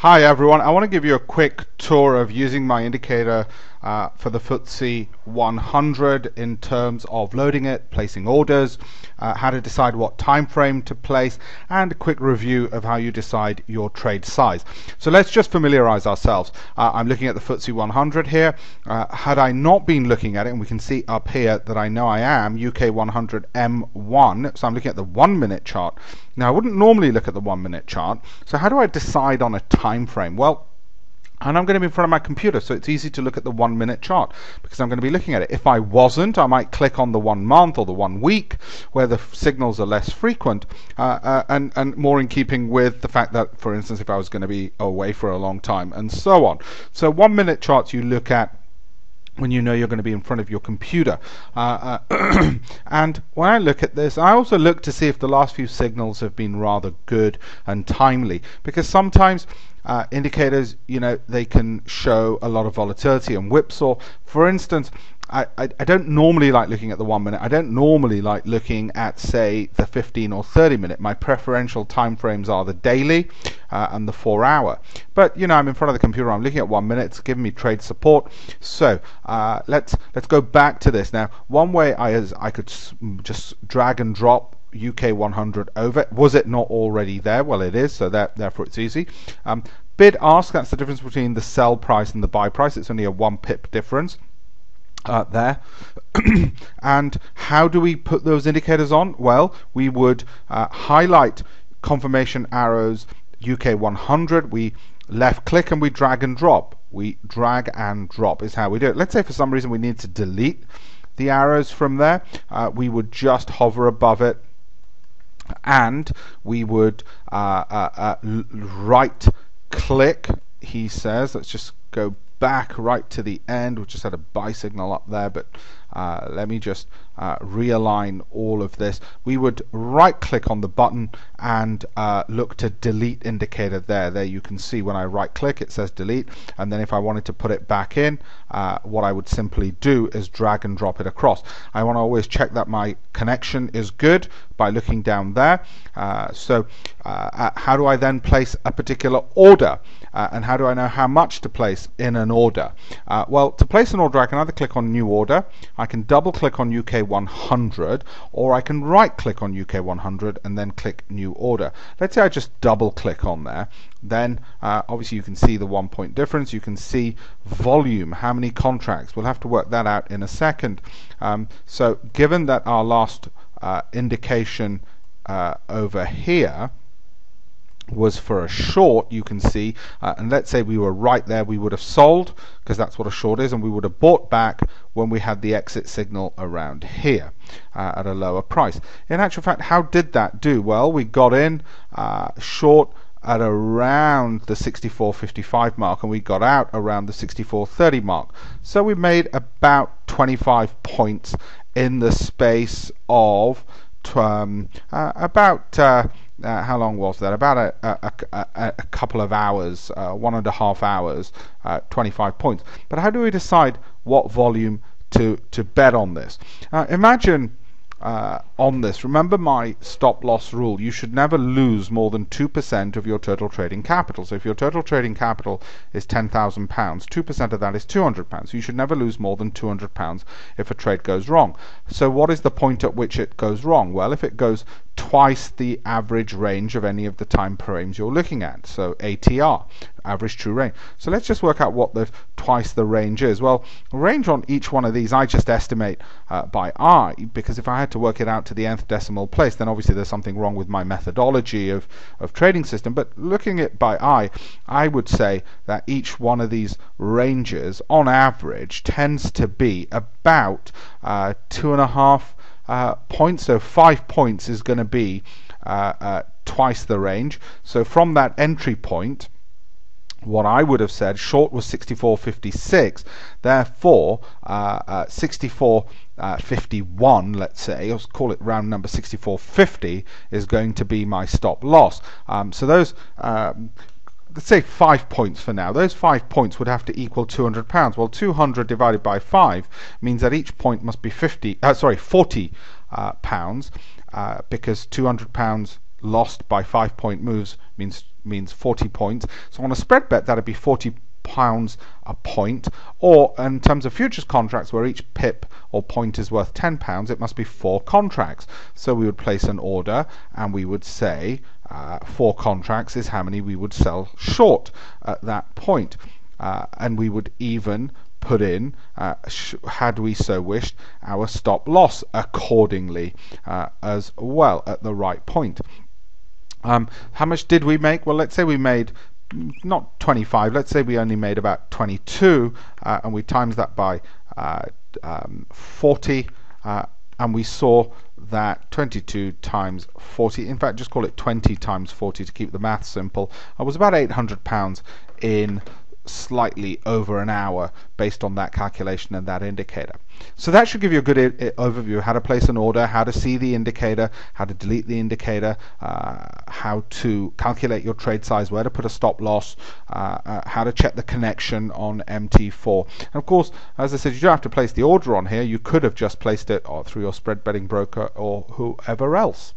Hi everyone, I want to give you a quick tour of using my indicator for the FTSE 100 in terms of loading it, placing orders, how to decide what time frame to place, and a quick review of how you decide your trade size. So let's just familiarize ourselves. I'm looking at the FTSE 100 here. Had I not been looking at it, and we can see up here that I know I am UK 100 M1, so I'm looking at the 1 minute chart. Now I wouldn't normally look at the 1 minute chart, so how do I decide on a time frame? Well, and I'm going to be in front of my computer, so it's easy to look at the 1 minute chart because I'm going to be looking at it. If I wasn't, I might click on the 1 month or the 1 week where the signals are less frequent and more in keeping with the fact that, for instance, if I was going to be away for a long time and so on. So 1 minute charts you look at when you know you're going to be in front of your computer. And when I look at this, I also look to see if the last few signals have been rather good and timely, because sometimes indicators, they can show a lot of volatility and whipsaw. For instance, I don't normally like looking at the 1 minute. I don't normally like looking at, say, the 15 or 30 minute. My preferential time frames are the daily and the 4 hour. But I'm in front of the computer. I'm looking at 1 minute. It's giving me trade support. So let's go back to this now. One way I could just drag and drop UK 100 over. Was it not already there? Well, it is. So therefore it's easy. Bid ask. That's the difference between the sell price and the buy price. It's only a 1 pip difference. There. And how do we put those indicators on? Well, we would highlight confirmation arrows UK 100. We left click and we drag and drop. We drag and drop is how we do it. Let's say for some reason we need to delete the arrows from there. We would just hover above it and we would right click, he says. Let's just go back right to the end. We just had a buy signal up there, but let me just realign all of this. We would right click on the button and look to delete indicator there. There you can see when I right click it says delete, and then if I wanted to put it back in, what I would simply do is drag and drop it across. I want to always check that my connection is good by looking down there. So how do I then place a particular order? And how do I know how much to place in an order? Well, to place an order, I can either click on new order, I can double click on UK 100, or I can right click on UK 100 and then click new order. Let's say I just double click on there. Then obviously you can see the 1 point difference. You can see volume, how many contracts. We'll have to work that out in a second. So given that our last indication over here was for a short, you can see, and let's say we were right there, we would have sold, because that's what a short is, and we would have bought back when we had the exit signal around here at a lower price. In actual fact, how did that do? Well, we got in short at around the 64.55 mark, and we got out around the 64.30 mark. So we made about 25 points in the space of how long was that? About a couple of hours, 1.5 hours, 25 points. But how do we decide what volume to bet on this? Imagine on this, remember my stop loss rule. You should never lose more than 2% of your total trading capital. So if your total trading capital is £10,000, 2% of that is £200. You should never lose more than £200 if a trade goes wrong. So what is the point at which it goes wrong? Well, if it goes twice the average range of any of the time frames you're looking at, so ATR, average true range. So let's just work out what the twice the range is. Well, the range on each one of these I just estimate by eye, because if I had to work it out to the nth decimal place, then obviously there's something wrong with my methodology of trading system. But looking at by eye, I would say that each one of these ranges on average tends to be about 2.5 points. So 5 points is going to be twice the range. So from that entry point, what I would have said, short was 64.56, therefore 64.51, let's say, let's call it round number 64.50, is going to be my stop loss. So those let's say 5 points for now. Those 5 points would have to equal £200. Well, 200 divided by 5 means that each point must be 40 pounds, because £200 lost by 5-point moves means 40 points. So on a spread bet, that'd be £40 a point, or in terms of futures contracts where each pip or point is worth £10, it must be 4 contracts. So we would place an order and we would say 4 contracts is how many we would sell short at that point, and we would even put in, had we so wished, our stop loss accordingly as well at the right point. How much did we make? Well, let's say we made not 25, let's say we only made about 22, and we times that by 40, and we saw that 22 times 40, in fact just call it 20 times 40 to keep the math simple, was about £800 in slightly over an hour based on that calculation and that indicator. So that should give you a good overview how to place an order, how to see the indicator, how to delete the indicator, how to calculate your trade size, where to put a stop loss, how to check the connection on MT4. And of course, as I said, you don't have to place the order on here. You could have just placed it through your spread betting broker or whoever else.